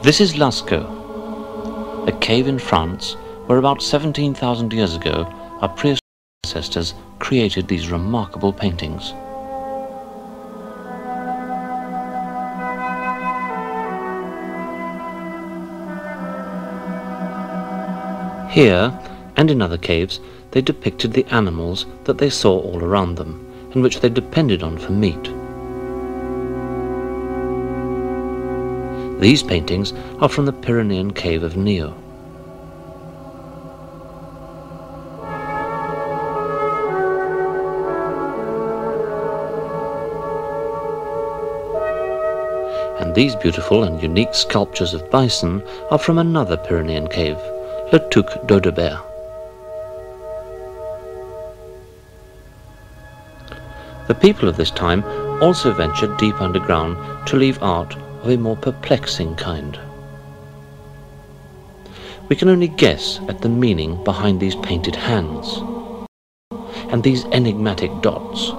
This is Lascaux, a cave in France where about 17,000 years ago our prehistoric ancestors created these remarkable paintings. Here, and in other caves, they depicted the animals that they saw all around them, and which they depended on for meat. These paintings are from the Pyrenean cave of Neo. And these beautiful and unique sculptures of bison are from another Pyrenean cave, Le Touc d'Audebert. The people of this time also ventured deep underground to leave art of a more perplexing kind. We can only guess at the meaning behind these painted hands and these enigmatic dots.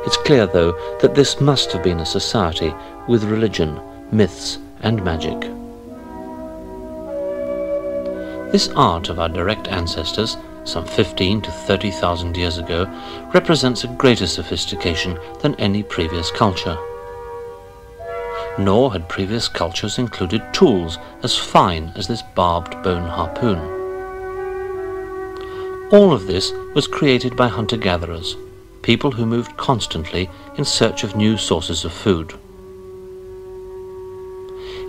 It's clear, though, that this must have been a society with religion, myths, and magic. This art of our direct ancestors, some 15 to 30,000 years ago, represents a greater sophistication than any previous culture. Nor had previous cultures included tools as fine as this barbed bone harpoon. All of this was created by hunter-gatherers, people who moved constantly in search of new sources of food.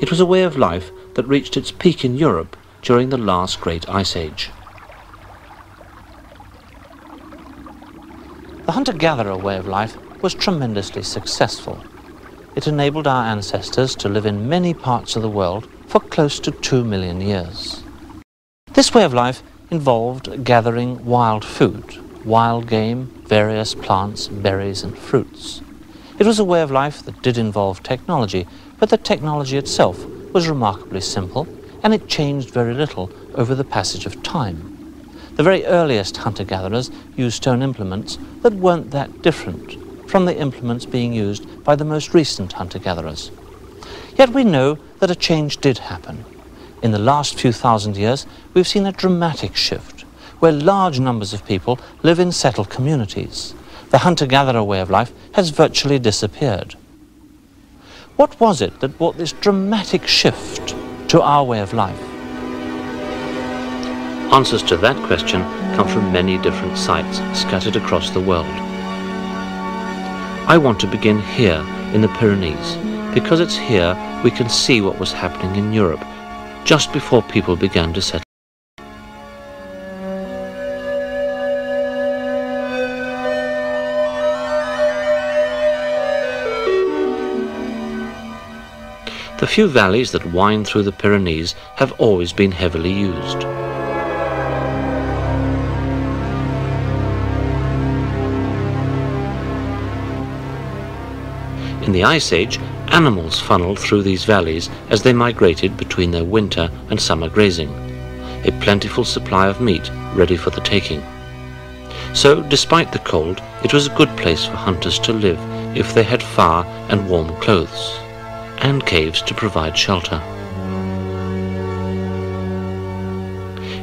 It was a way of life that reached its peak in Europe during the last great ice age. The hunter-gatherer way of life was tremendously successful. It enabled our ancestors to live in many parts of the world for close to 2 million years. This way of life involved gathering wild food, wild game, various plants, berries and fruits. It was a way of life that did involve technology, but the technology itself was remarkably simple, and it changed very little over the passage of time. The very earliest hunter-gatherers used stone implements that weren't that different from the implements being used by the most recent hunter-gatherers. Yet we know that a change did happen. In the last few thousand years, we've seen a dramatic shift, where large numbers of people live in settled communities. The hunter-gatherer way of life has virtually disappeared. What was it that brought this dramatic shift to our way of life? Answers to that question come from many different sites scattered across the world. I want to begin here in the Pyrenees, because it's here we can see what was happening in Europe just before people began to settle. The few valleys that wind through the Pyrenees have always been heavily used. In the Ice Age, animals funneled through these valleys as they migrated between their winter and summer grazing, a plentiful supply of meat ready for the taking. So, despite the cold, it was a good place for hunters to live if they had fur and warm clothes, and caves to provide shelter.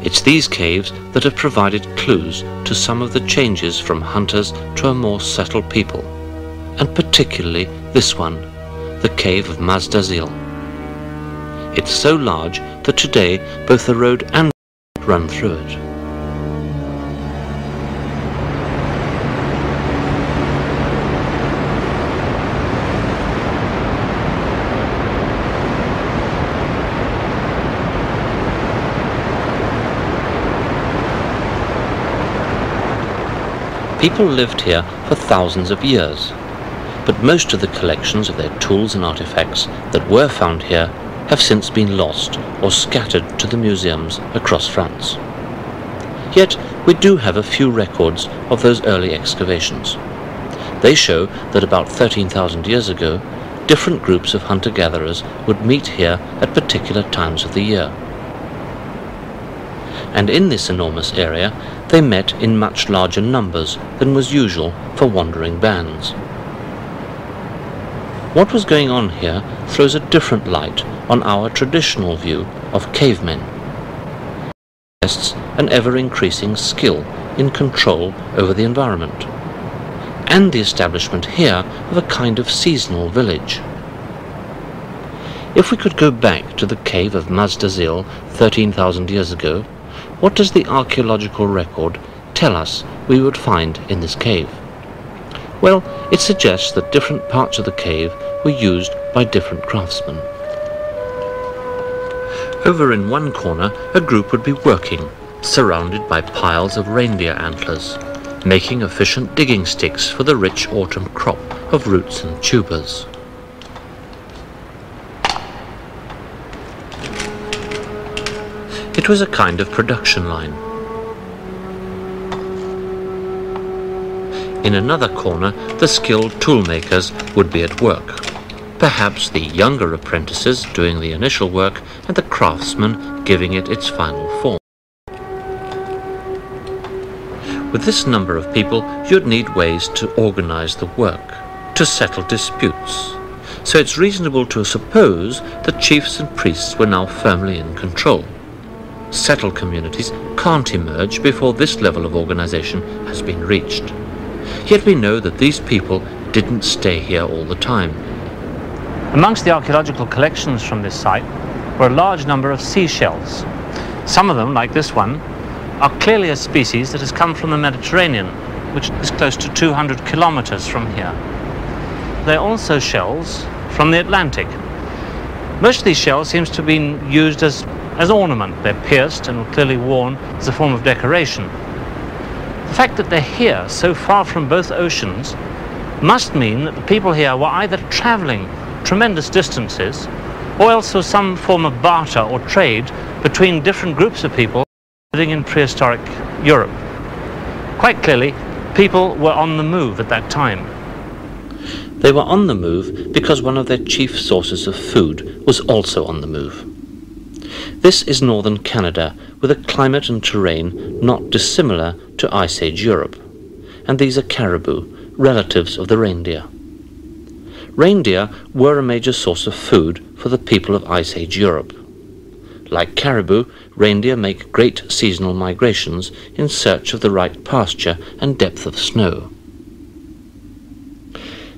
It's these caves that have provided clues to some of the changes from hunters to a more settled people, and particularly this one, the cave of Mazdazil. It's so large that today both the road and the run through it. People lived here for thousands of years, but most of the collections of their tools and artifacts that were found here have since been lost or scattered to the museums across France. Yet we do have a few records of those early excavations. They show that about 13,000 years ago, different groups of hunter-gatherers would meet here at particular times of the year. And in this enormous area, they met in much larger numbers than was usual for wandering bands. What was going on here throws a different light on our traditional view of cavemen. It suggests an ever-increasing skill in control over the environment, and the establishment here of a kind of seasonal village. If we could go back to the cave of Mazdazil 13,000 years ago, what does the archaeological record tell us we would find in this cave? Well, it suggests that different parts of the cave were used by different craftsmen. Over in one corner, a group would be working, surrounded by piles of reindeer antlers, making efficient digging sticks for the rich autumn crop of roots and tubers. It was a kind of production line. In another corner, the skilled toolmakers would be at work, perhaps the younger apprentices doing the initial work and the craftsmen giving it its final form. With this number of people, you'd need ways to organize the work, to settle disputes, so it's reasonable to suppose that chiefs and priests were now firmly in control. Settled communities can't emerge before this level of organization has been reached. Yet we know that these people didn't stay here all the time. Amongst the archaeological collections from this site were a large number of seashells. Some of them, like this one, are clearly a species that has come from the Mediterranean, which is close to 200 kilometers from here. They're also shells from the Atlantic. Most of these shells seem to have been used as ornament. They're pierced and were clearly worn as a form of decoration. The fact that they're here, so far from both oceans, must mean that the people here were either traveling tremendous distances, or else there was some form of barter or trade between different groups of people living in prehistoric Europe. Quite clearly, people were on the move at that time. They were on the move because one of their chief sources of food was also on the move. This is northern Canada, with a climate and terrain not dissimilar to Ice Age Europe, and these are caribou, relatives of the reindeer. Reindeer were a major source of food for the people of Ice Age Europe. Like caribou, reindeer make great seasonal migrations in search of the right pasture and depth of snow.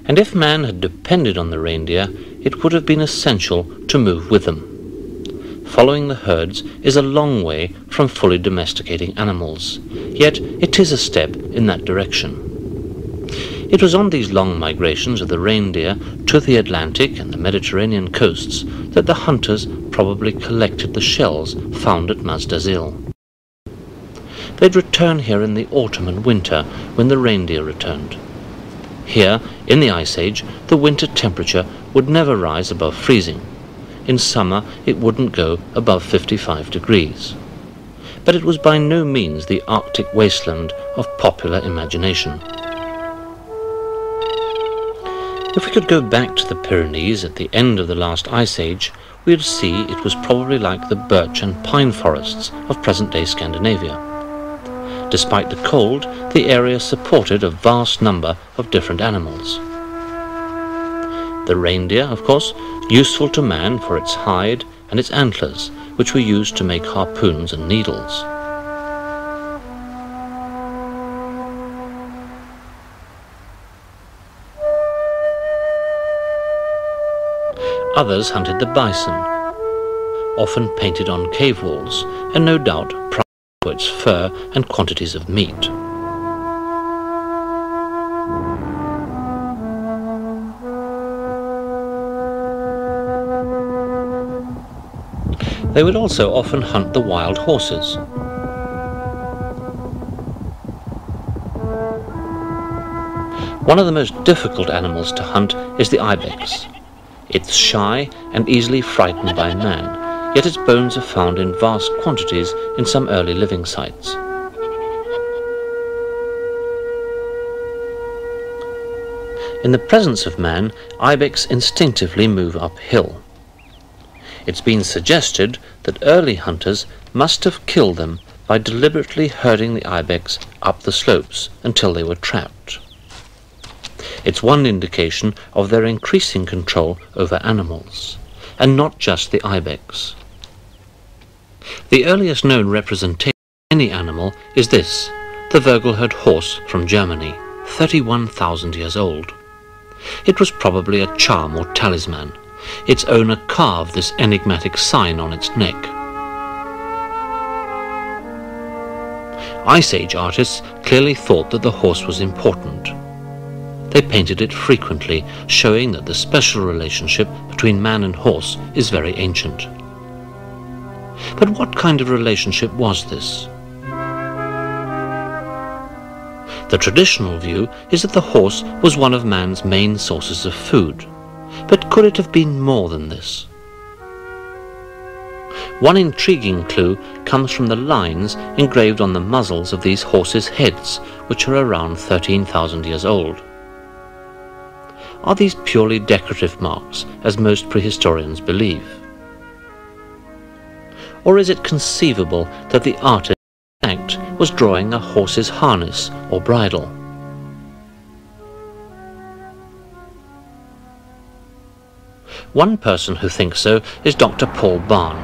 And if man had depended on the reindeer, it would have been essential to move with them. Following the herds is a long way from fully domesticating animals, yet it is a step in that direction. It was on these long migrations of the reindeer to the Atlantic and the Mediterranean coasts that the hunters probably collected the shells found at Mazdazil. They'd return here in the autumn and winter when the reindeer returned. Here, in the Ice Age, the winter temperature would never rise above freezing. In summer, it wouldn't go above 55 degrees. But it was by no means the Arctic wasteland of popular imagination. If we could go back to the Pyrenees at the end of the last Ice Age, we'd see it was probably like the birch and pine forests of present-day Scandinavia. Despite the cold, the area supported a vast number of different animals. The reindeer, of course, useful to man for its hide and its antlers, which were used to make harpoons and needles. Others hunted the bison, often painted on cave walls, and no doubt prized for its fur and quantities of meat. They would also often hunt the wild horses. One of the most difficult animals to hunt is the ibex. It's shy and easily frightened by man, yet its bones are found in vast quantities in some early living sites. In the presence of man, ibex instinctively move uphill. It's been suggested that early hunters must have killed them by deliberately herding the ibex up the slopes until they were trapped. It's one indication of their increasing control over animals, and not just the ibex. The earliest known representation of any animal is this, the Würgelherd horse from Germany, 31,000 years old. It was probably a charm or talisman. Its owner carved this enigmatic sign on its neck. Ice Age artists clearly thought that the horse was important. They painted it frequently, showing that the special relationship between man and horse is very ancient. But what kind of relationship was this? The traditional view is that the horse was one of man's main sources of food. But could it have been more than this? One intriguing clue comes from the lines engraved on the muzzles of these horses' heads, which are around 13,000 years old. Are these purely decorative marks, as most prehistorians believe? Or is it conceivable that the artist in fact was drawing a horse's harness or bridle? One person who thinks so is Dr. Paul Barn,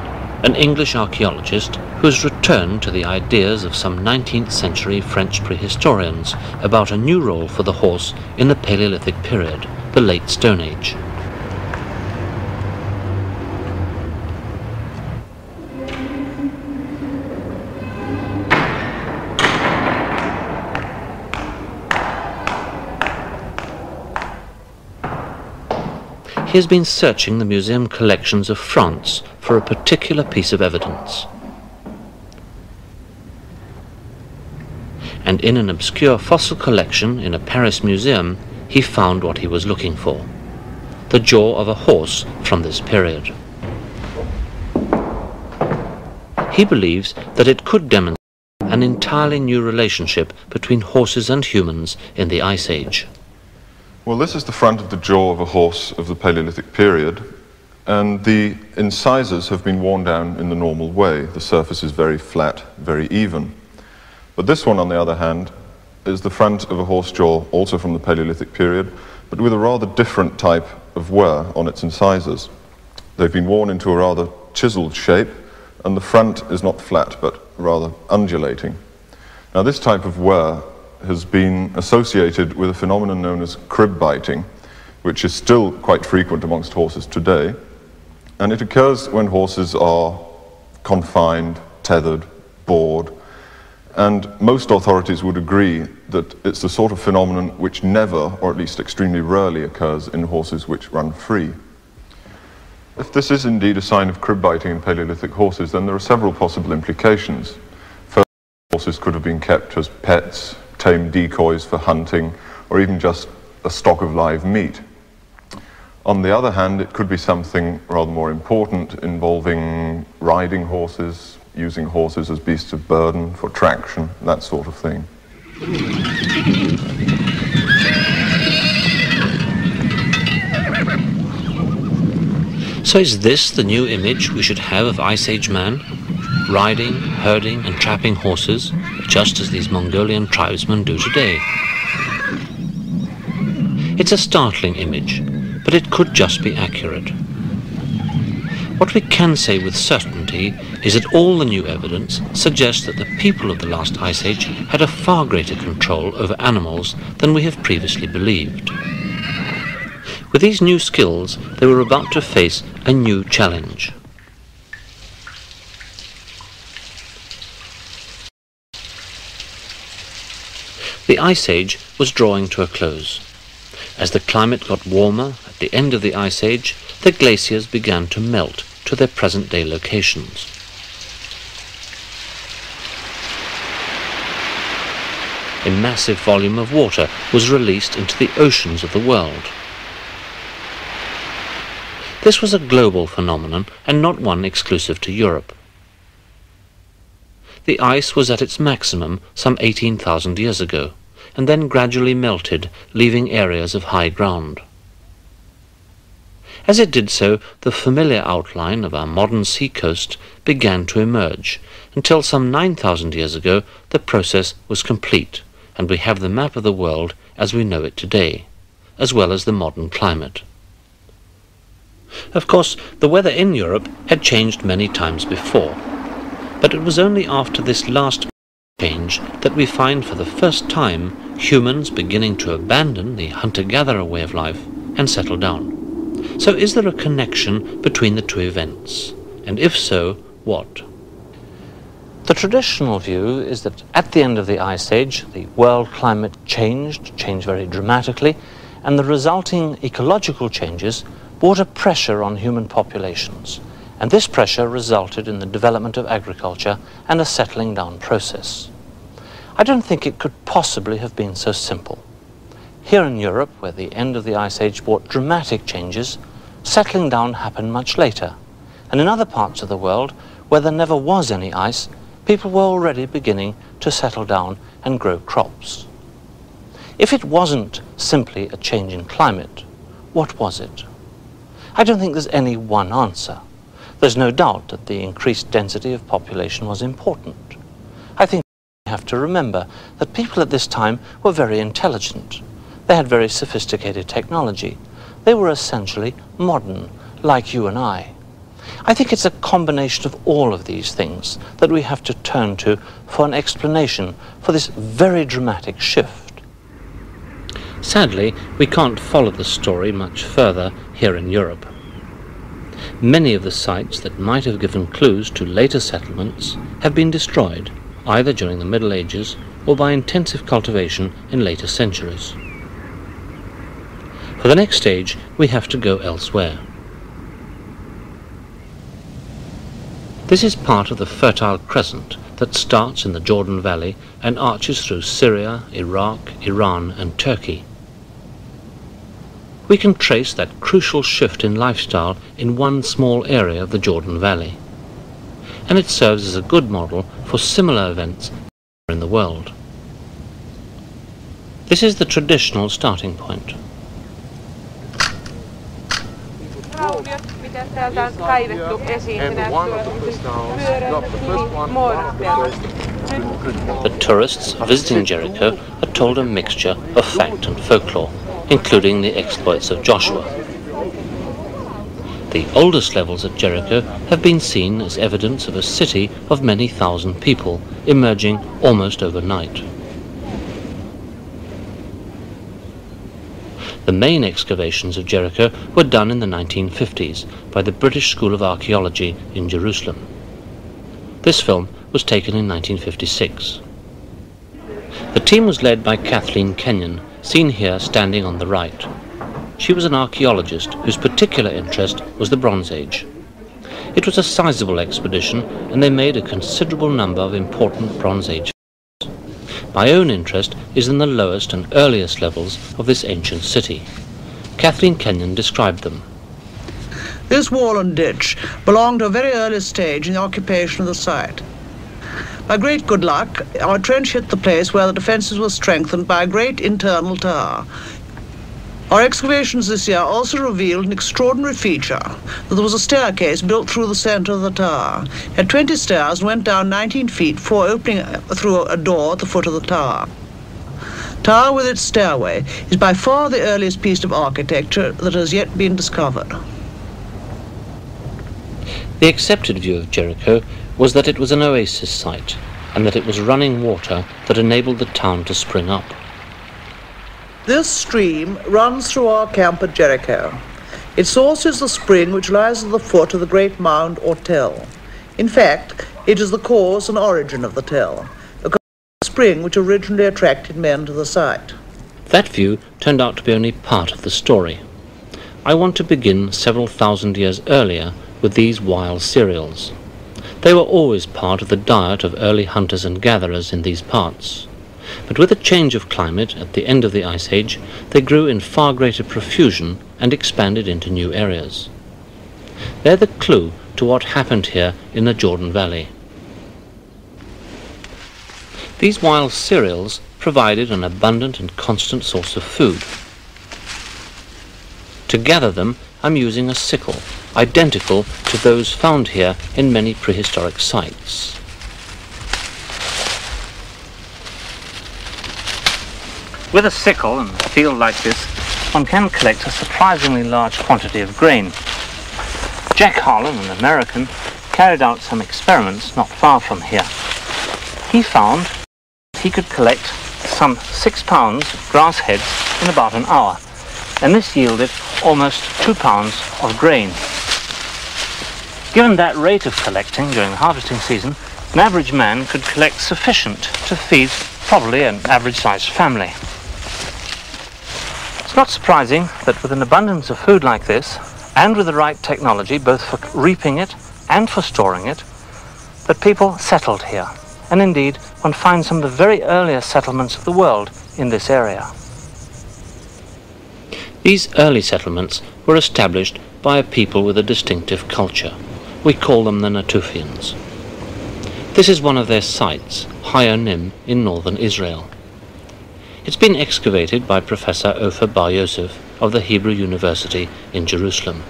an English archaeologist who has returned to the ideas of some 19th century French prehistorians about a new role for the horse in the Paleolithic period, the Late Stone Age. He has been searching the museum collections of France for a particular piece of evidence. And in an obscure fossil collection in a Paris museum, he found what he was looking for: the jaw of a horse from this period. He believes that it could demonstrate an entirely new relationship between horses and humans in the Ice Age. Well, this is the front of the jaw of a horse of the Paleolithic period, and the incisors have been worn down in the normal way. The surface is very flat, very even. But this one, on the other hand, is the front of a horse jaw, also from the Paleolithic period, but with a rather different type of wear on its incisors. They've been worn into a rather chiseled shape, and the front is not flat, but rather undulating. Now, this type of wear has been associated with a phenomenon known as crib biting, which is still quite frequent amongst horses today. And it occurs when horses are confined, tethered, bored. And most authorities would agree that it's the sort of phenomenon which never, or at least extremely rarely, occurs in horses which run free. If this is indeed a sign of crib biting in Paleolithic horses, then there are several possible implications. First, horses could have been kept as pets, tame decoys for hunting, or even just a stock of live meat. On the other hand, it could be something rather more important involving riding horses, using horses as beasts of burden for traction, that sort of thing. So is this the new image we should have of Ice Age man? Riding, herding and trapping horses, just as these Mongolian tribesmen do today. It's a startling image, but it could just be accurate. What we can say with certainty is that all the new evidence suggests that the people of the last Ice Age had a far greater control over animals than we have previously believed. With these new skills, they were about to face a new challenge. The Ice Age was drawing to a close. As the climate got warmer at the end of the Ice Age, the glaciers began to melt to their present-day locations. A massive volume of water was released into the oceans of the world. This was a global phenomenon and not one exclusive to Europe. The ice was at its maximum some 18,000 years ago, and then gradually melted, leaving areas of high ground. As it did so, the familiar outline of our modern seacoast began to emerge, until some 9,000 years ago the process was complete, and we have the map of the world as we know it today, as well as the modern climate. Of course, the weather in Europe had changed many times before, but it was only after this last change that we find for the first time humans beginning to abandon the hunter-gatherer way of life and settle down. So is there a connection between the two events? And if so, what? The traditional view is that at the end of the Ice Age, the world climate changed very dramatically, and the resulting ecological changes brought a pressure on human populations, and this pressure resulted in the development of agriculture and a settling down process. I don't think it could possibly have been so simple. Here in Europe, where the end of the Ice Age brought dramatic changes, settling down happened much later, and in other parts of the world, where there never was any ice, people were already beginning to settle down and grow crops. If it wasn't simply a change in climate, what was it? I don't think there's any one answer. There's no doubt that the increased density of population was important. I think we have to remember that people at this time were very intelligent. They had very sophisticated technology. They were essentially modern, like you and I. I think it's a combination of all of these things that we have to turn to for an explanation for this very dramatic shift. Sadly, we can't follow the story much further here in Europe. Many of the sites that might have given clues to later settlements have been destroyed, either during the Middle Ages or by intensive cultivation in later centuries. For the next stage, we have to go elsewhere. This is part of the Fertile Crescent that starts in the Jordan Valley and arches through Syria, Iraq, Iran and Turkey. We can trace that crucial shift in lifestyle in one small area of the Jordan Valley, and it serves as a good model for similar events in the world. This is the traditional starting point. The tourists visiting Jericho are told a mixture of fact and folklore, including the exploits of Joshua. The oldest levels at Jericho have been seen as evidence of a city of many thousand people emerging almost overnight. The main excavations of Jericho were done in the 1950s by the British School of Archaeology in Jerusalem. This film was taken in 1956. The team was led by Kathleen Kenyon, seen here standing on the right. She was an archaeologist whose particular interest was the Bronze Age. It was a sizable expedition, and they made a considerable number of important Bronze Age finds. My own interest is in the lowest and earliest levels of this ancient city. Kathleen Kenyon described them. This wall and ditch belonged to a very early stage in the occupation of the site. By great good luck, our trench hit the place where the defences were strengthened by a great internal tower. Our excavations this year also revealed an extraordinary feature, that there was a staircase built through the centre of the tower. It had 20 stairs and went down 19 feet before opening through a door at the foot of the tower. Tower with its stairway is by far the earliest piece of architecture that has yet been discovered. The accepted view of Jericho was that it was an oasis site, and that it was running water that enabled the town to spring up. This stream runs through our camp at Jericho. Its source is the spring which lies at the foot of the great mound or tell. In fact, it is the cause and origin of the tell, because it was the spring which originally attracted men to the site. That view turned out to be only part of the story. I want to begin several thousand years earlier with these wild cereals. They were always part of the diet of early hunters and gatherers in these parts. But with a change of climate at the end of the Ice Age, they grew in far greater profusion and expanded into new areas. They're the clue to what happened here in the Jordan Valley. These wild cereals provided an abundant and constant source of food. To gather them, I'm using a sickle, identical to those found here in many prehistoric sites. With a sickle and a field like this, one can collect a surprisingly large quantity of grain. Jack Harlan, an American, carried out some experiments not far from here. He found he could collect some 6 pounds of grass heads in about an hour, and this yielded almost 2 pounds of grain. Given that rate of collecting during the harvesting season, an average man could collect sufficient to feed probably an average-sized family. It's not surprising that with an abundance of food like this, and with the right technology, both for reaping it and for storing it, that people settled here. And indeed, one finds some of the very earliest settlements of the world in this area. These early settlements were established by a people with a distinctive culture. We call them the Natufians. This is one of their sites, Hayonim, in northern Israel. It's been excavated by Professor Ofer Bar Yosef of the Hebrew University in Jerusalem.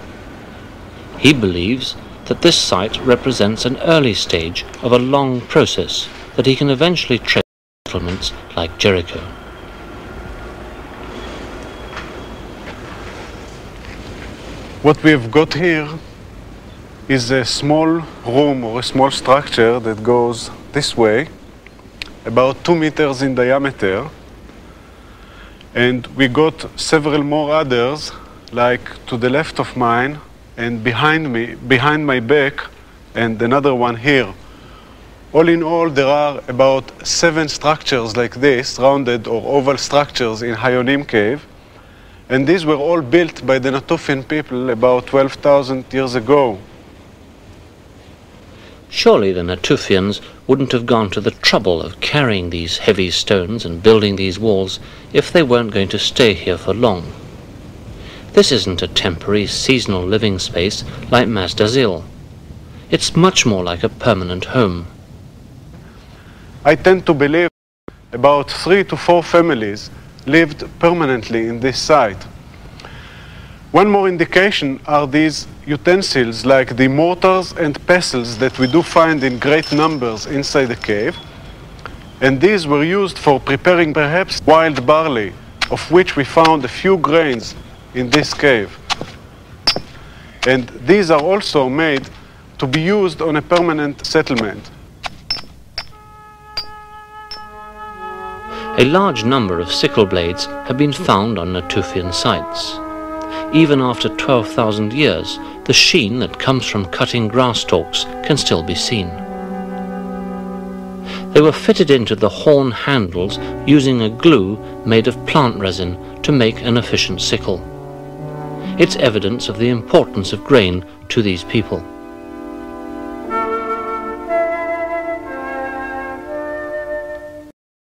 He believes that this site represents an early stage of a long process that he can eventually trace to settlements like Jericho. What we've got here is a small room or a small structure that goes this way, about 2 meters in diameter, and we got several more others, like to the left of mine and behind me, behind my back, and another one here. All in all, there are about 7 structures like this, rounded or oval structures in Hayonim cave, and these were all built by the Natufian people about 12,000 years ago. Surely the Natufians wouldn't have gone to the trouble of carrying these heavy stones and building these walls if they weren't going to stay here for long. This isn't a temporary, seasonal living space like Masdazil. It's much more like a permanent home. I tend to believe about 3 to 4 families lived permanently in this site. One more indication are these utensils like the mortars and pestles that we do find in great numbers inside the cave. And these were used for preparing perhaps wild barley, of which we found a few grains in this cave. And these are also made to be used on a permanent settlement. A large number of sickle blades have been found on Natufian sites. Even after 12,000 years, the sheen that comes from cutting grass stalks can still be seen. They were fitted into the horn handles using a glue made of plant resin to make an efficient sickle. It's evidence of the importance of grain to these people.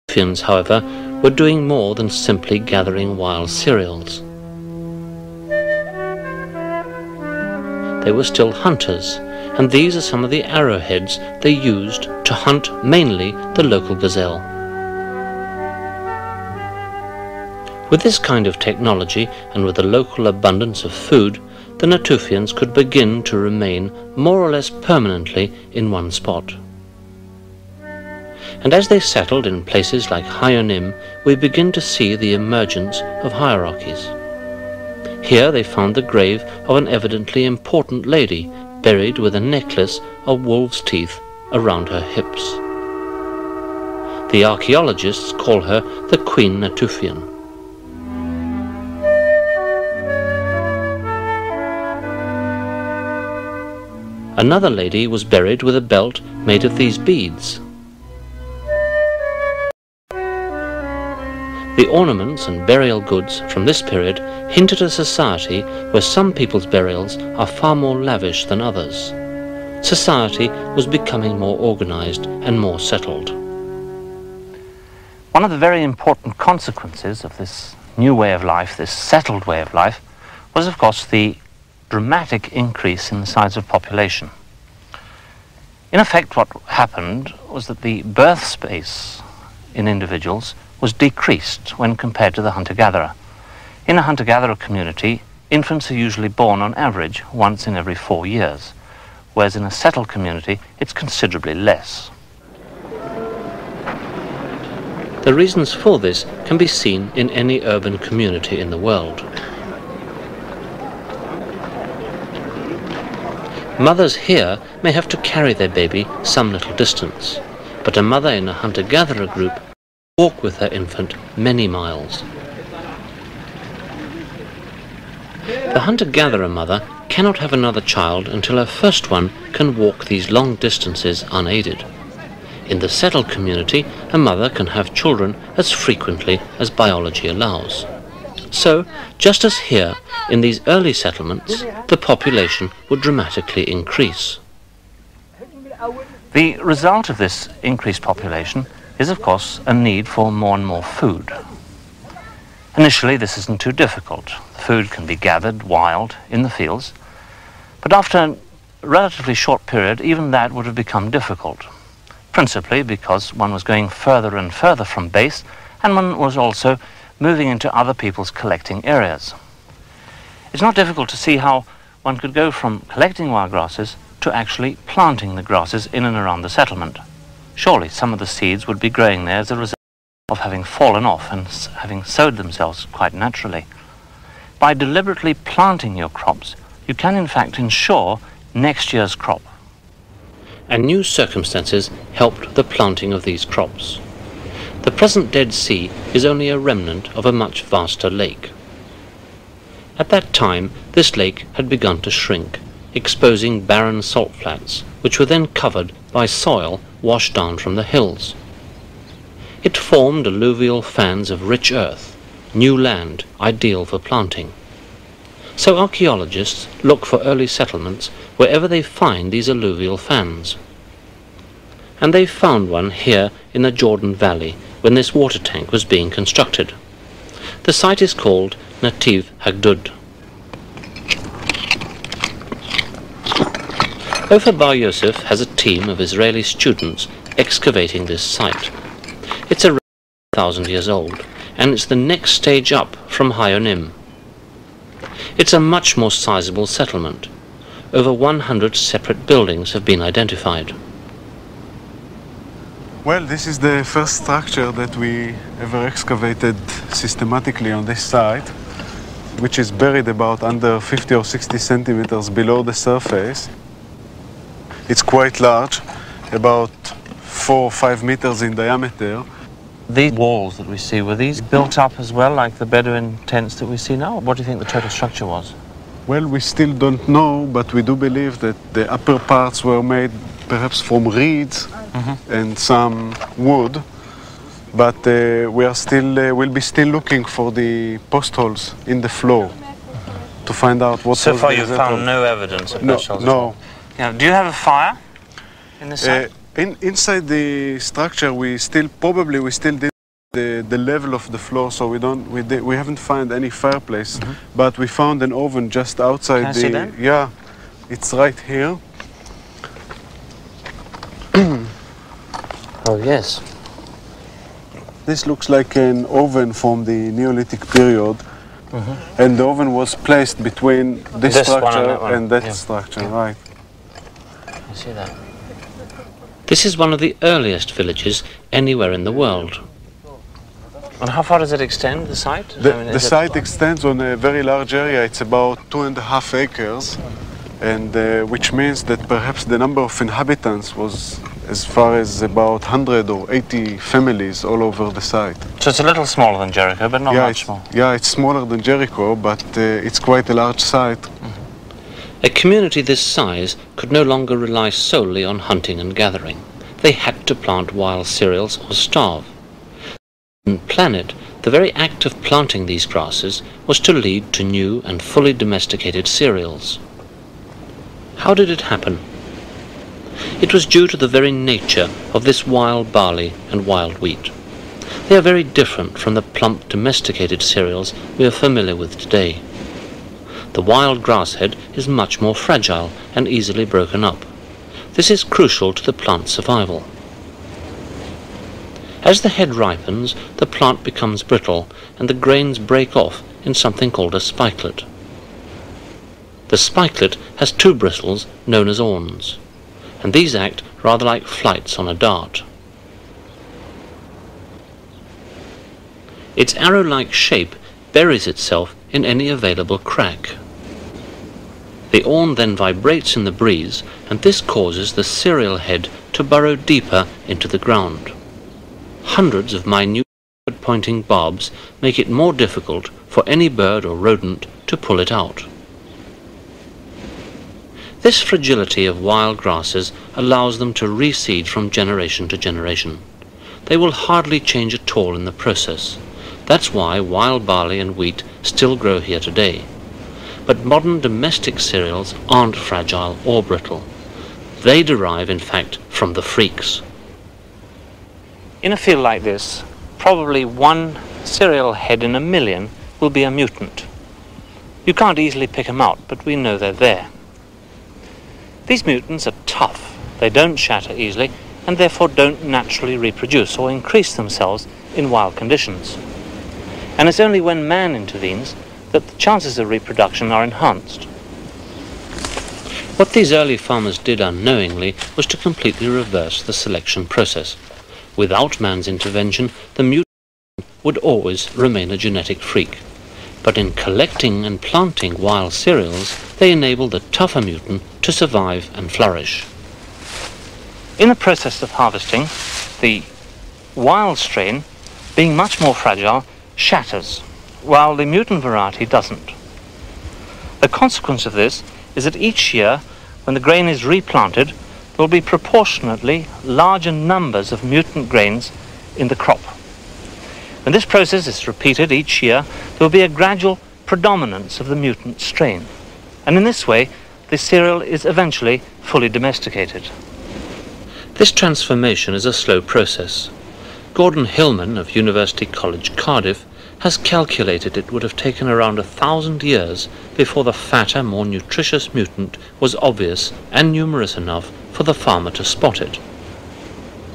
Natufians, however, were doing more than simply gathering wild cereals. They were still hunters, and these are some of the arrowheads they used to hunt mainly the local gazelle. With this kind of technology and with the local abundance of food, the Natufians could begin to remain more or less permanently in one spot. And as they settled in places like Hayonim, we begin to see the emergence of hierarchies. Here they found the grave of an evidently important lady, buried with a necklace of wolf's teeth around her hips. The archaeologists call her the Queen Natufian. Another lady was buried with a belt made of these beads. The ornaments and burial goods from this period hint at a society where some people's burials are far more lavish than others. Society was becoming more organized and more settled. One of the very important consequences of this new way of life, this settled way of life, was of course the dramatic increase in the size of population. In effect, what happened was that the birth space in individuals was decreased when compared to the hunter-gatherer. In a hunter-gatherer community, infants are usually born on average once in every 4 years, whereas in a settled community, it's considerably less. The reasons for this can be seen in any urban community in the world. Mothers here may have to carry their baby some little distance, but a mother in a hunter-gatherer group will walk with her infant many miles. The hunter-gatherer mother cannot have another child until her first one can walk these long distances unaided. In the settled community, a mother can have children as frequently as biology allows. So, just as here, in these early settlements, the population would dramatically increase. The result of this increased population is, of course, a need for more and more food. Initially, this isn't too difficult. The food can be gathered wild in the fields, but after a relatively short period, even that would have become difficult, principally because one was going further and further from base, and one was also moving into other people's collecting areas. It's not difficult to see how one could go from collecting wild grasses to actually planting the grasses in and around the settlement. Surely some of the seeds would be growing there as a result of having fallen off and having sowed themselves quite naturally. By deliberately planting your crops, you can in fact ensure next year's crop. And new circumstances helped the planting of these crops. The present Dead Sea is only a remnant of a much vaster lake. At that time, this lake had begun to shrink, exposing barren salt flats, which were then covered by soil washed down from the hills. It formed alluvial fans of rich earth, new land ideal for planting. So archaeologists look for early settlements wherever they find these alluvial fans. And they found one here in the Jordan Valley when this water tank was being constructed. The site is called Nativ Hagdud. Ofer Bar Yosef has a team of Israeli students excavating this site. It's around 1,000 years old, and it's the next stage up from Hayonim. It's a much more sizable settlement. Over 100 separate buildings have been identified. Well, this is the first structure that we ever excavated systematically on this site, which is buried about under 50 or 60 centimeters below the surface. It's quite large, about 4 or 5 meters in diameter. These walls that we see, were these built up as well, like the Bedouin tents that we see now? What do you think the total structure was? Well, we still don't know, but we do believe that the upper parts were made perhaps from reeds and some wood. But we are still, we'll be still looking for the post holes in the floor to find out what. So far, you've found no evidence of post holes. No. Yeah. Do you have a fire in the site? Inside the structure, we still did the level of the floor, so we haven't found any fireplace, but we found an oven just outside. Can I see that? Yeah, it's right here. Oh yes. This looks like an oven from the Neolithic period, and the oven was placed between this structure and that structure, right? I see that. This is one of the earliest villages anywhere in the world. And how far does it extend, the site? The site extends on a very large area. It's about 2.5 acres, and which means that perhaps the number of inhabitants was as far as about 100 or 80 families all over the site. So it's a little smaller than Jericho, but not much more. Yeah, it's smaller than Jericho, but it's quite a large site. A community this size could no longer rely solely on hunting and gathering. They had to plant wild cereals or starve. On the planet, the very act of planting these grasses was to lead to new and fully domesticated cereals. How did it happen? It was due to the very nature of this wild barley and wild wheat. They are very different from the plump domesticated cereals we are familiar with today. The wild grass head is much more fragile and easily broken up. This is crucial to the plant's survival. As the head ripens, the plant becomes brittle and the grains break off in something called a spikelet. The spikelet has two bristles known as awns, and these act rather like flights on a dart. Its arrow-like shape buries itself in any available crack. The awn then vibrates in the breeze, and this causes the cereal head to burrow deeper into the ground. Hundreds of minute pointing barbs make it more difficult for any bird or rodent to pull it out. This fragility of wild grasses allows them to reseed from generation to generation. They will hardly change at all in the process. That's why wild barley and wheat still grow here today. But modern domestic cereals aren't fragile or brittle. They derive, in fact, from the freaks. In a field like this, probably one cereal head in a million will be a mutant. You can't easily pick them out, but we know they're there. These mutants are tough. They don't shatter easily, and therefore don't naturally reproduce or increase themselves in wild conditions. And it's only when man intervenes that the chances of reproduction are enhanced. What these early farmers did unknowingly was to completely reverse the selection process. Without man's intervention, the mutant would always remain a genetic freak. But in collecting and planting wild cereals, they enable the tougher mutant to survive and flourish. In the process of harvesting, the wild strain, being much more fragile, shatters, while the mutant variety doesn't. The consequence of this is that each year, when the grain is replanted, there will be proportionately larger numbers of mutant grains in the crop. When this process is repeated each year, there will be a gradual predominance of the mutant strain, and in this way the cereal is eventually fully domesticated. This transformation is a slow process. Gordon Hillman of University College Cardiff has calculated it would have taken around 1,000 years before the fatter, more nutritious mutant was obvious and numerous enough for the farmer to spot it.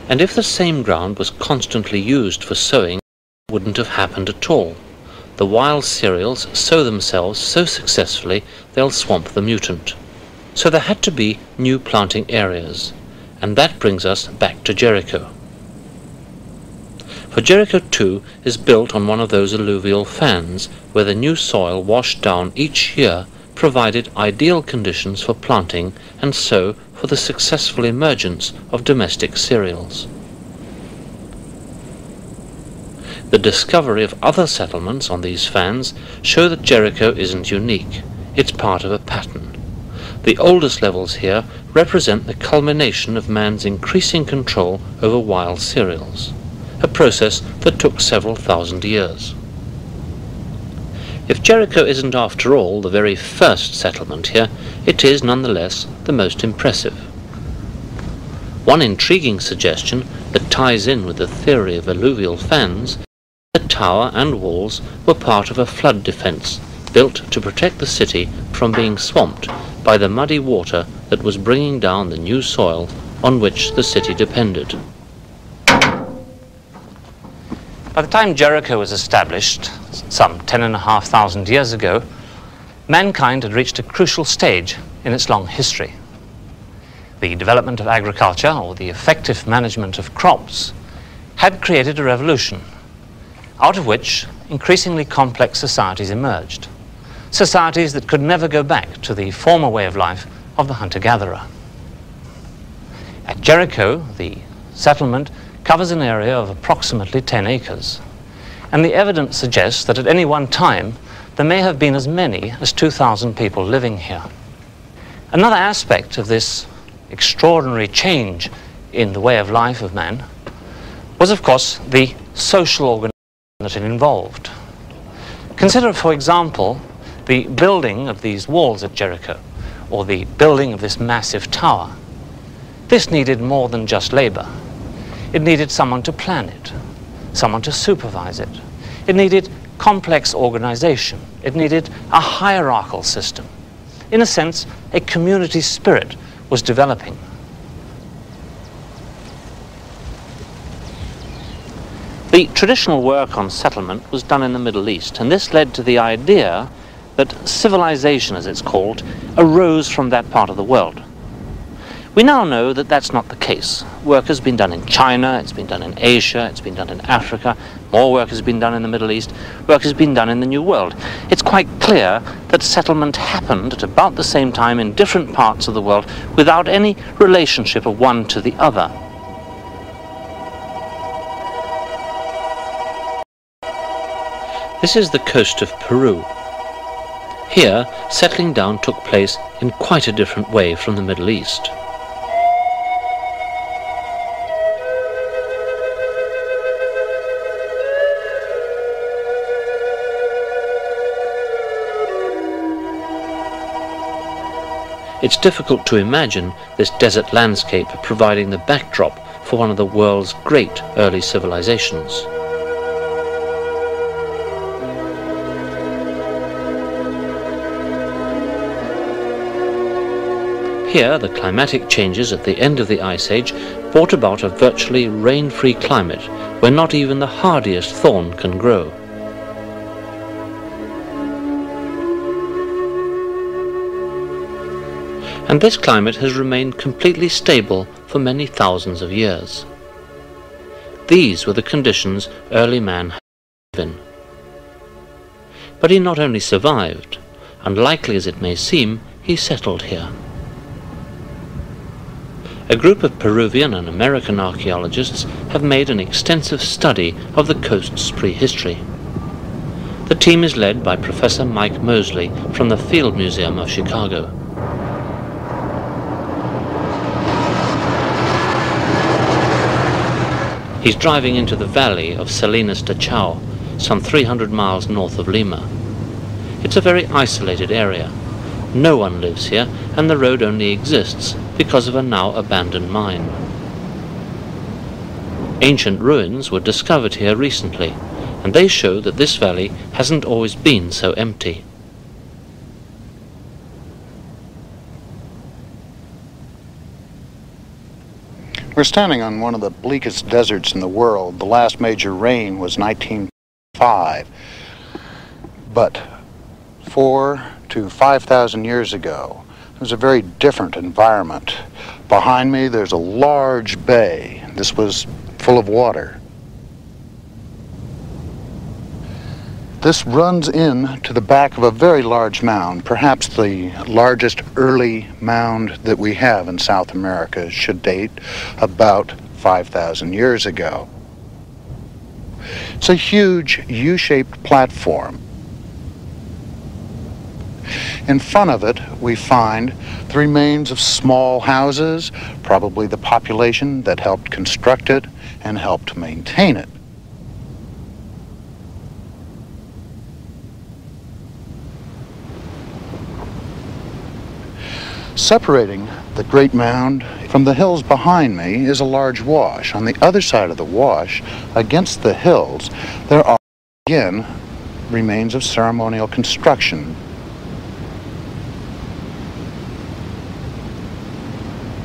And if the same ground was constantly used for sowing, it wouldn't have happened at all. The wild cereals sow themselves so successfully they'll swamp the mutant. So there had to be new planting areas, and that brings us back to Jericho. For Jericho too is built on one of those alluvial fans where the new soil washed down each year provided ideal conditions for planting and so for the successful emergence of domestic cereals. The discovery of other settlements on these fans show that Jericho isn't unique. It's part of a pattern. The oldest levels here represent the culmination of man's increasing control over wild cereals, a process that took several thousand years. If Jericho isn't after all the very first settlement here, it is nonetheless the most impressive. One intriguing suggestion that ties in with the theory of alluvial fans, the tower and walls were part of a flood defense built to protect the city from being swamped by the muddy water that was bringing down the new soil on which the city depended. By the time Jericho was established, some 10,500 years ago, mankind had reached a crucial stage in its long history. The development of agriculture, or the effective management of crops, had created a revolution, out of which increasingly complex societies emerged. Societies that could never go back to the former way of life of the hunter-gatherer. At Jericho, the settlement covers an area of approximately 10 acres, and the evidence suggests that at any one time there may have been as many as 2,000 people living here. Another aspect of this extraordinary change in the way of life of man was, of course, the social organization that it involved. Consider, for example, the building of these walls at Jericho, or the building of this massive tower. This needed more than just labor. It needed someone to plan it, someone to supervise it. It needed complex organization. It needed a hierarchical system. In a sense, a community spirit was developing. The traditional work on settlement was done in the Middle East, and this led to the idea that civilization, as it's called, arose from that part of the world. We now know that that's not the case. work has been done in China, it's been done in Asia, it's been done in Africa, more work has been done in the Middle East, work has been done in the New World. It's quite clear that settlement happened at about the same time in different parts of the world without any relationship of one to the other. This is the coast of Peru. Here, settling down took place in quite a different way from the Middle East. It's difficult to imagine this desert landscape providing the backdrop for one of the world's great early civilizations. Here, the climatic changes at the end of the Ice Age brought about a virtually rain-free climate where not even the hardiest thorn can grow. And this climate has remained completely stable for many thousands of years. These were the conditions early man had to live in. But he not only survived, unlikely as it may seem, he settled here. A group of Peruvian and American archaeologists have made an extensive study of the coast's prehistory. The team is led by Professor Mike Mosley from the Field Museum of Chicago. He's driving into the valley of Salinas de Chao, some 300 miles north of Lima. It's a very isolated area. No one lives here, and the road only exists because of a now abandoned mine. Ancient ruins were discovered here recently, and they show that this valley hasn't always been so empty. We're standing on one of the bleakest deserts in the world. The last major rain was 1905. But 4,000 to 5,000 years ago, it was a very different environment. Behind me, there's a large bay. This was full of water. This runs in to the back of a very large mound, perhaps the largest early mound that we have in South America. It should date about 5,000 years ago. It's a huge U-shaped platform. In front of it, we find the remains of small houses, probably the population that helped construct it and helped maintain it. Separating the great mound from the hills behind me is a large wash. On the other side of the wash, against the hills, there are, again, remains of ceremonial construction.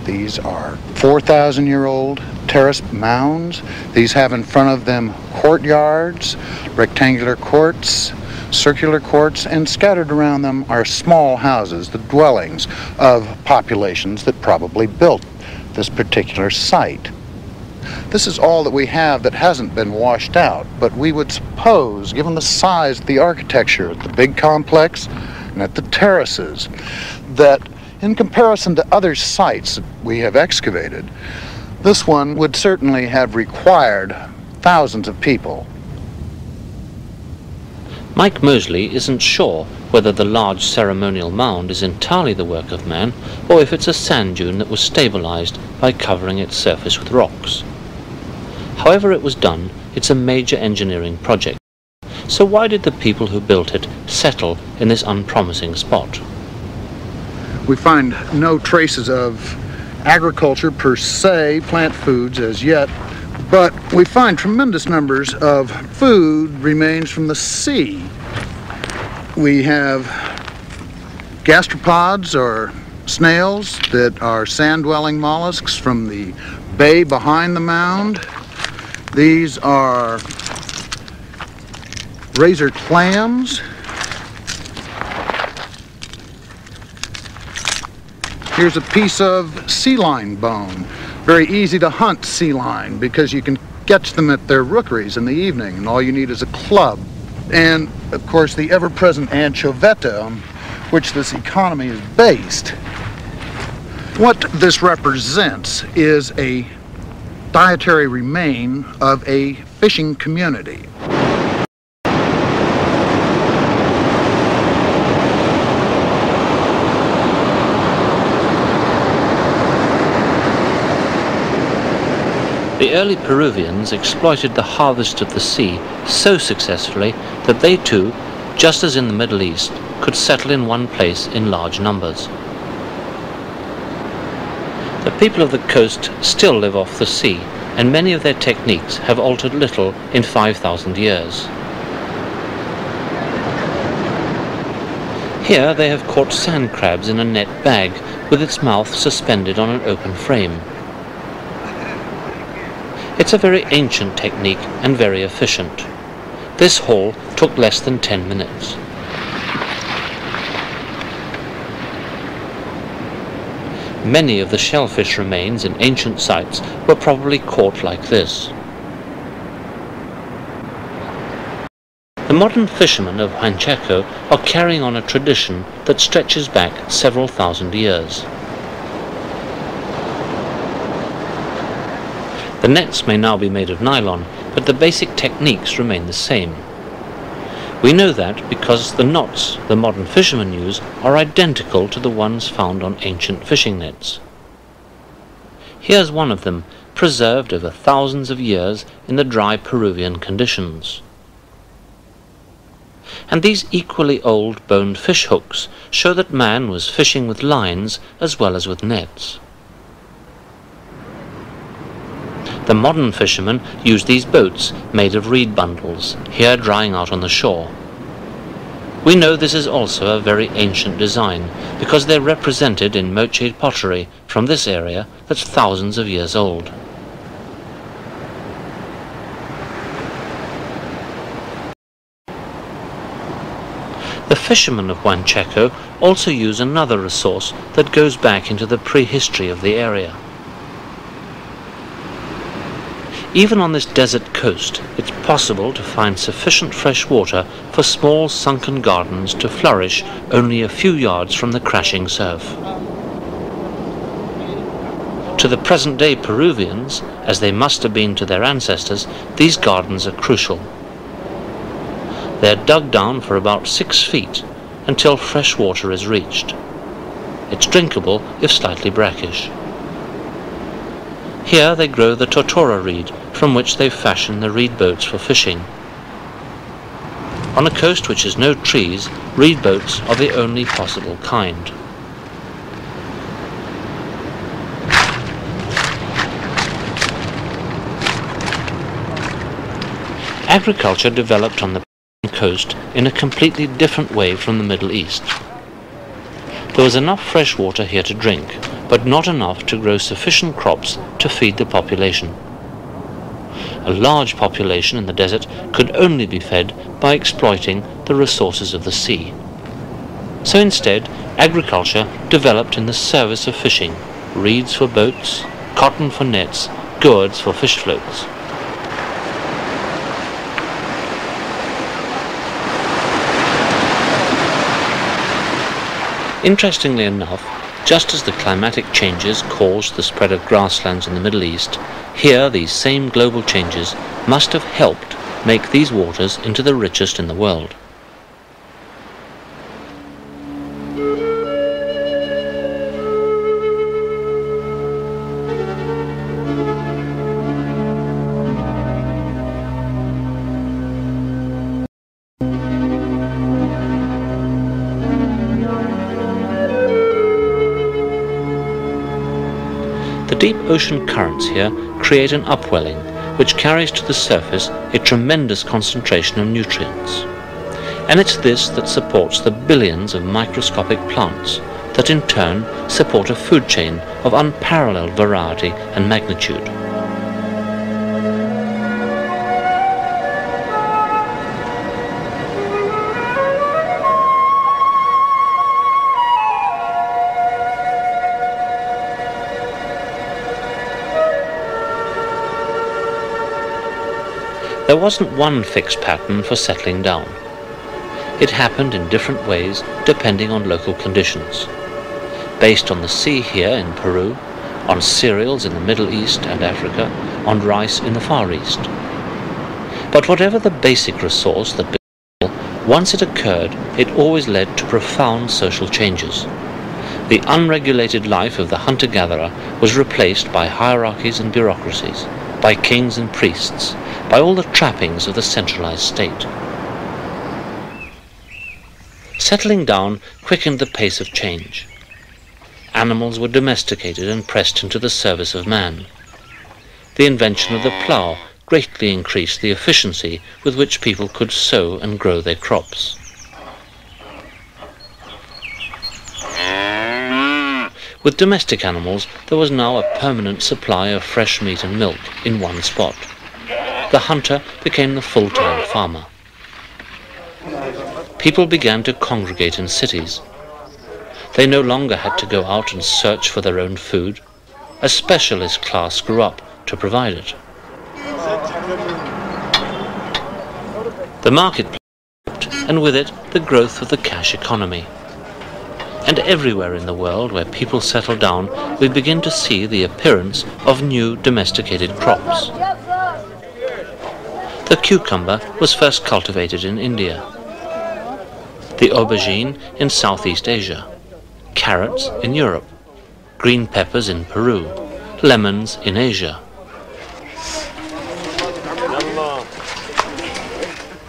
These are 4,000-year-old terraced mounds. These have in front of them courtyards, rectangular courts, circular courts, and scattered around them are small houses, the dwellings of populations that probably built this particular site. This is all that we have that hasn't been washed out, but we would suppose, given the size of the architecture at the big complex and at the terraces, that in comparison to other sites that we have excavated, this one would certainly have required thousands of people. Mike Mosley isn't sure whether the large ceremonial mound is entirely the work of man or if it's a sand dune that was stabilized by covering its surface with rocks. However it was done, it's a major engineering project. So why did the people who built it settle in this unpromising spot? We find no traces of agriculture per se, plant foods as yet, but we find tremendous numbers of food remains from the sea. We have gastropods, or snails, that are sand-dwelling mollusks from the bay behind the mound. These are razor clams. Here's a piece of sea lion bone, Very easy to hunt sea lion because you can catch them at their rookeries in the evening, and all you need is a club. And, of course, the ever-present anchoveta on which this economy is based. What this represents is a dietary remain of a fishing community. The early Peruvians exploited the harvest of the sea so successfully that they too, just as in the Middle East, could settle in one place in large numbers. The people of the coast still live off the sea, and many of their techniques have altered little in 5,000 years. Here they have caught sand crabs in a net bag with its mouth suspended on an open frame. It's a very ancient technique and very efficient. This haul took less than 10 minutes. Many of the shellfish remains in ancient sites were probably caught like this. The modern fishermen of Huanchaco are carrying on a tradition that stretches back several thousand years. The nets may now be made of nylon, but the basic techniques remain the same. We know that because the knots the modern fishermen use are identical to the ones found on ancient fishing nets. Here's one of them, preserved over thousands of years in the dry Peruvian conditions. And these equally old boned fish hooks show that man was fishing with lines as well as with nets. The modern fishermen use these boats made of reed bundles, here drying out on the shore. We know this is also a very ancient design, because they're represented in moche pottery from this area that's thousands of years old. The fishermen of Huanchaco also use another resource that goes back into the prehistory of the area. Even on this desert coast, it's possible to find sufficient fresh water for small sunken gardens to flourish only a few yards from the crashing surf. To the present-day Peruvians, as they must have been to their ancestors, these gardens are crucial. They're dug down for about 6 feet until fresh water is reached. It's drinkable if slightly brackish. Here they grow the totora reed, from which they fashion the reed boats for fishing. On a coast which has no trees, reed boats are the only possible kind. Agriculture developed on the coast in a completely different way from the Middle East. There was enough fresh water here to drink, but not enough to grow sufficient crops to feed the population. A large population in the desert could only be fed by exploiting the resources of the sea. So instead, agriculture developed in the service of fishing: reeds for boats, cotton for nets, gourds for fish floats. Interestingly enough, just as the climatic changes caused the spread of grasslands in the Middle East, here these same global changes must have helped make these waters into the richest in the world. The deep ocean currents here create an upwelling which carries to the surface a tremendous concentration of nutrients. And it's this that supports the billions of microscopic plants that in turn support a food chain of unparalleled variety and magnitude. There wasn't one fixed pattern for settling down. It happened in different ways depending on local conditions. Based on the sea here in Peru, on cereals in the Middle East and Africa, on rice in the Far East. But whatever the basic resource that once it occurred, it always led to profound social changes. The unregulated life of the hunter-gatherer was replaced by hierarchies and bureaucracies, by kings and priests, by all the trappings of the centralized state. Settling down quickened the pace of change. Animals were domesticated and pressed into the service of man. The invention of the plough greatly increased the efficiency with which people could sow and grow their crops. With domestic animals, there was now a permanent supply of fresh meat and milk in one spot. The hunter became the full-time farmer. People began to congregate in cities. They no longer had to go out and search for their own food. A specialist class grew up to provide it. The marketplace developed, and with it the growth of the cash economy. And everywhere in the world where people settle down, we begin to see the appearance of new domesticated crops. The cucumber was first cultivated in India, the aubergine in Southeast Asia, carrots in Europe, green peppers in Peru, lemons in Asia.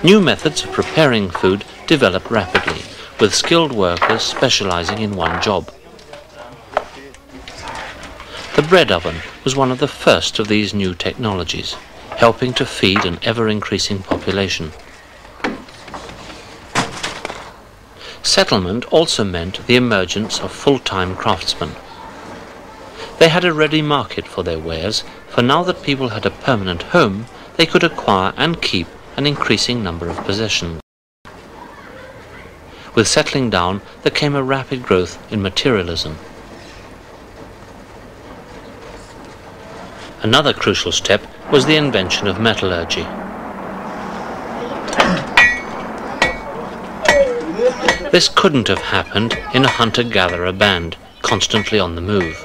New methods of preparing food developed rapidly, with skilled workers specializing in one job. The bread oven was one of the first of these new technologies, helping to feed an ever-increasing population. Settlement also meant the emergence of full-time craftsmen. They had a ready market for their wares, for now that people had a permanent home, they could acquire and keep an increasing number of possessions. With settling down, there came a rapid growth in materialism. Another crucial step was the invention of metallurgy. This couldn't have happened in a hunter-gatherer band, constantly on the move.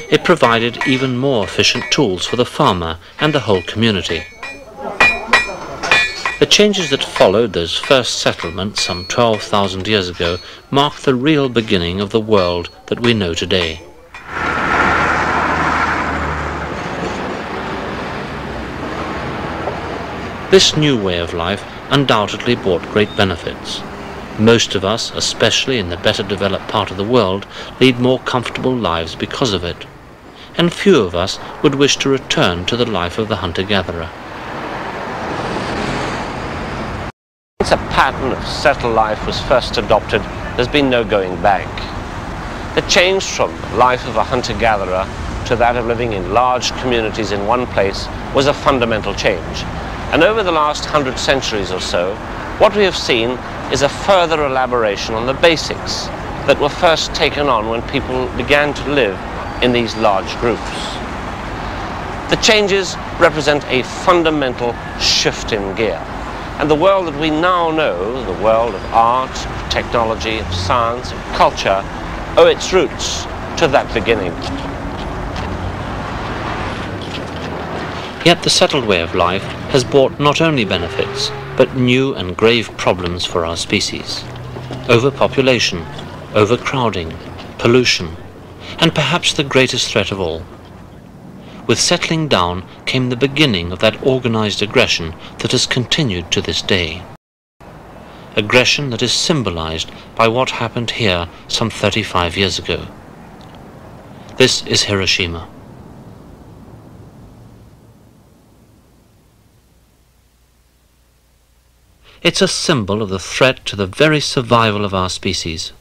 It provided even more efficient tools for the farmer and the whole community. The changes that followed those first settlements some 12,000 years ago marked the real beginning of the world that we know today. This new way of life undoubtedly brought great benefits. Most of us, especially in the better developed part of the world, lead more comfortable lives because of it, and few of us would wish to return to the life of the hunter-gatherer. Since a pattern of settled life was first adopted, there's been no going back. The change from the life of a hunter-gatherer to that of living in large communities in one place was a fundamental change. And over the last 100 centuries or so, what we have seen is a further elaboration on the basics that were first taken on when people began to live in these large groups. The changes represent a fundamental shift in gear. And the world that we now know, the world of art, of technology, of science, of culture, owe its roots to that beginning. Yet the settled way of life has brought not only benefits, but new and grave problems for our species. Overpopulation, overcrowding, pollution, and perhaps the greatest threat of all. With settling down came the beginning of that organized aggression that has continued to this day. Aggression that is symbolized by what happened here some 35 years ago. This is Hiroshima. It's a symbol of the threat to the very survival of our species.